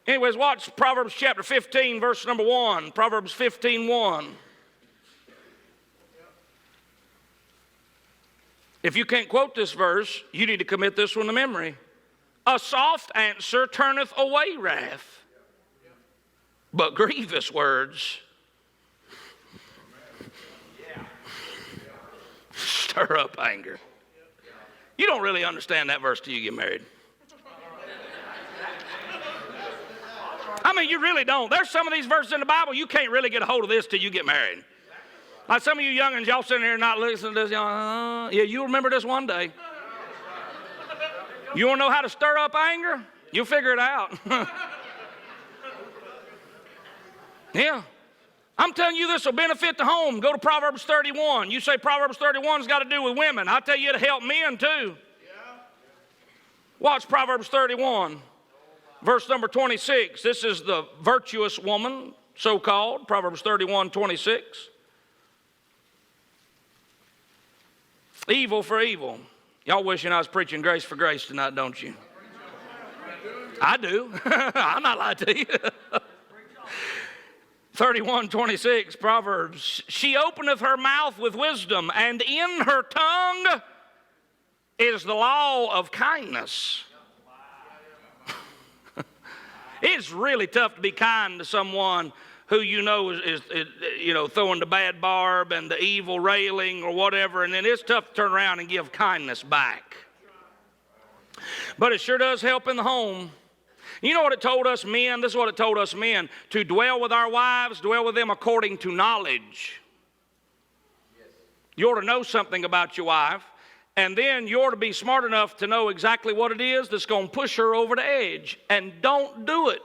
Anyways, watch Proverbs chapter 15, verse number 1. Proverbs 15:1. If you can't quote this verse, you need to commit this one to memory. A soft answer turneth away wrath, but grievous words stir up anger. You don't really understand that verse till you get married. I mean, you really don't. There's some of these verses in the Bible, you can't really get a hold of this till you get married. Like some of you youngins, y'all sitting here not listening to this, yeah, you'll remember this one day. You want to know how to stir up anger? You'll figure it out. Yeah. I'm telling you, this will benefit the home. Go to Proverbs 31. You say Proverbs 31's got to do with women. I tell you, it'll help men too. Watch Proverbs 31, verse number 26. This is the virtuous woman, so-called. Proverbs 31:26. Evil for evil. Y'all wishing I was preaching grace for grace tonight, don't you? I do. I'm not lying to you. 31:26, Proverbs. She openeth her mouth with wisdom, and in her tongue is the law of kindness. It's really tough to be kind to someone who you know is throwing the bad barb and the evil railing or whatever, and then it's tough to turn around and give kindness back. But it sure does help in the home. You know what it told us men? This is what it told us men. To dwell with our wives, dwell with them according to knowledge. You ought to know something about your wife, and then you ought to be smart enough to know exactly what it is that's going to push her over the edge. And don't do it.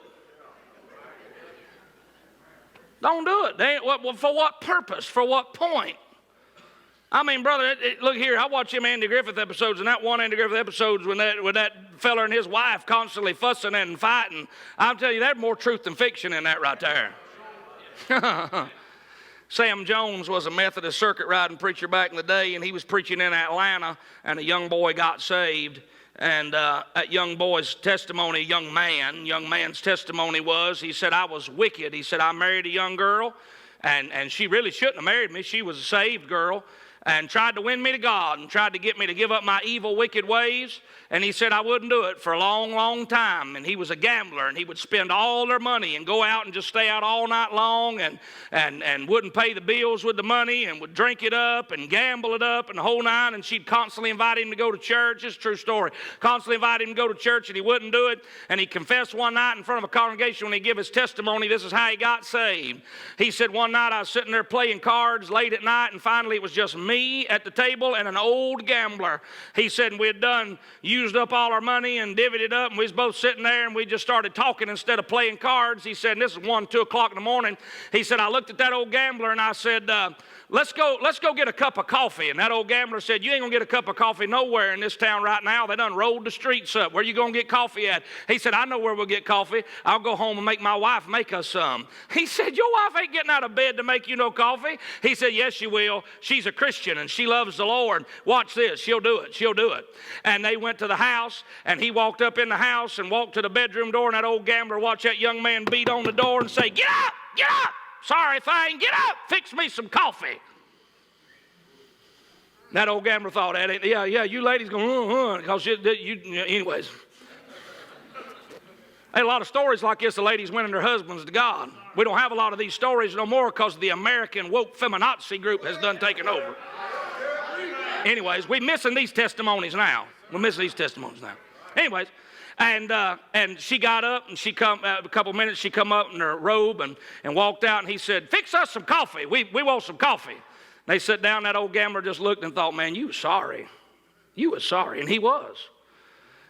Don't do it. For what purpose? For what point? I mean, brother, look here. I watch them Andy Griffith episodes, and that one Andy Griffith episodes when that fella and his wife constantly fussing and fighting. I'll tell you, there's more truth than fiction in that right there. Sam Jones was a Methodist circuit riding preacher back in the day, and he was preaching in Atlanta, and a young boy got saved. And that young boy's testimony, young man's testimony was, he said, I was wicked. He said, I married a young girl, and she really shouldn't have married me. She was a saved girl, and tried to win me to God and tried to get me to give up my evil, wicked ways. And he said I wouldn't do it for a long, long time. And he was a gambler, and he would spend all their money and go out and just stay out all night long and wouldn't pay the bills with the money and would drink it up and gamble it up and the whole nine. And she'd constantly invite him to go to church. It's a true story. Constantly invite him to go to church, and he wouldn't do it. And he confessed one night in front of a congregation when he gave his testimony. This is how he got saved. He said, one night I was sitting there playing cards late at night, and finally it was just me at the table and an old gambler. He said we had used up all our money and divvied it up, and we was both sitting there, and we just started talking instead of playing cards. He said, and this is 1, 2 o'clock in the morning. He said, I looked at that old gambler and I said, let's go get a cup of coffee. And that old gambler said, you ain't gonna get a cup of coffee nowhere in this town right now. They done rolled the streets up. Where you gonna get coffee at? He said, I know where we'll get coffee. I'll go home and make my wife make us some. He said, your wife ain't getting out of bed to make you no coffee. He said, yes, she will. She's a Christian and she loves the Lord. Watch this. She'll do it. She'll do it. And they went to the house, and he walked up in the house and walked to the bedroom door, and that old gambler watched that young man beat on the door and say, get up, get up. Sorry thing, get up, fix me some coffee. That old gambler thought, yeah, you ladies going, because anyways. Hey, a lot of stories like this, the ladies winning their husbands to God. We don't have a lot of these stories no more because the American woke feminazi group has done taken over. Anyways, we're missing these testimonies now. We're missing these testimonies now. Anyways, and she got up, and she come a couple minutes. She come up in her robe and walked out, and he said, "Fix us some coffee. We want some coffee." They sat down. That old gambler just looked and thought, "Man, you was sorry. You was sorry," and he was.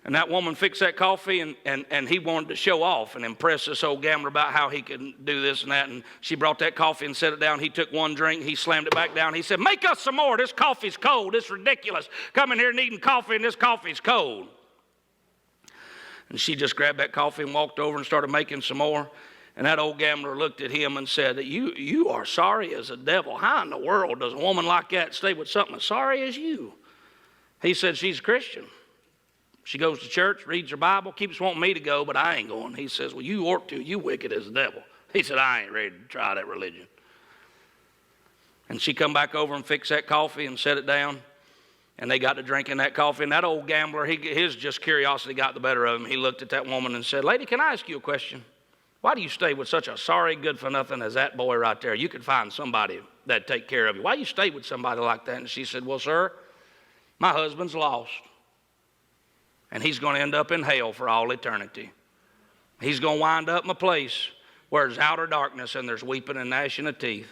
And that woman fixed that coffee, and he wanted to show off and impress this old gambler about how he could do this and that. And she brought that coffee and set it down. He took one drink. He slammed it back down. He said, "Make us some more. This coffee's cold. It's ridiculous. Coming here needing coffee, and this coffee's cold." And she just grabbed that coffee and walked over and started making some more. And that old gambler looked at him and said, you are sorry as a devil. How in the world does a woman like that stay with something as sorry as you? He said, "She's a Christian. She goes to church, reads her Bible, keeps wanting me to go, but I ain't going. He says, well, you ought to. You wicked as the devil. He said, I ain't ready to try that religion. And she come back over and fixed that coffee and set it down. And they got to drinking that coffee. And that old gambler, his just curiosity got the better of him. He looked at that woman and said, lady, can I ask you a question? Why do you stay with such a sorry, good-for-nothing as that boy right there? You could find somebody that'd take care of you. Why do you stay with somebody like that? And she said, well, sir, my husband's lost. And he's going to end up in hell for all eternity. He's going to wind up in a place where there's outer darkness and there's weeping and gnashing of teeth.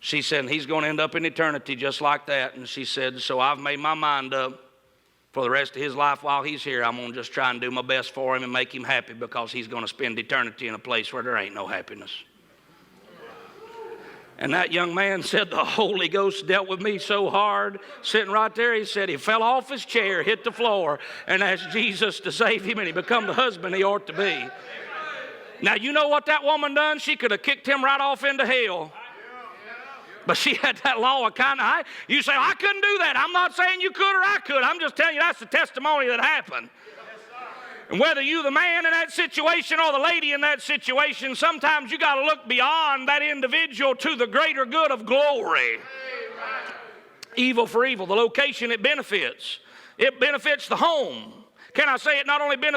She said, and he's going to end up in eternity just like that. And she said, so I've made my mind up for the rest of his life while he's here. I'm going to just try and do my best for him and make him happy because he's going to spend eternity in a place where there ain't no happiness. And that young man said, the Holy Ghost dealt with me so hard, sitting right there. He said he fell off his chair, hit the floor, and asked Jesus to save him, and he become the husband he ought to be. Now, you know what that woman done? She could have kicked him right off into hell. But she had that law of kindness. You say, I couldn't do that. I'm not saying you could or I could. I'm just telling you that's the testimony that happened. And whether you the man in that situation or the lady in that situation, sometimes you got to look beyond that individual to the greater good of glory. Evil for evil. The location it benefits. It benefits the home. Can I say it not only benefits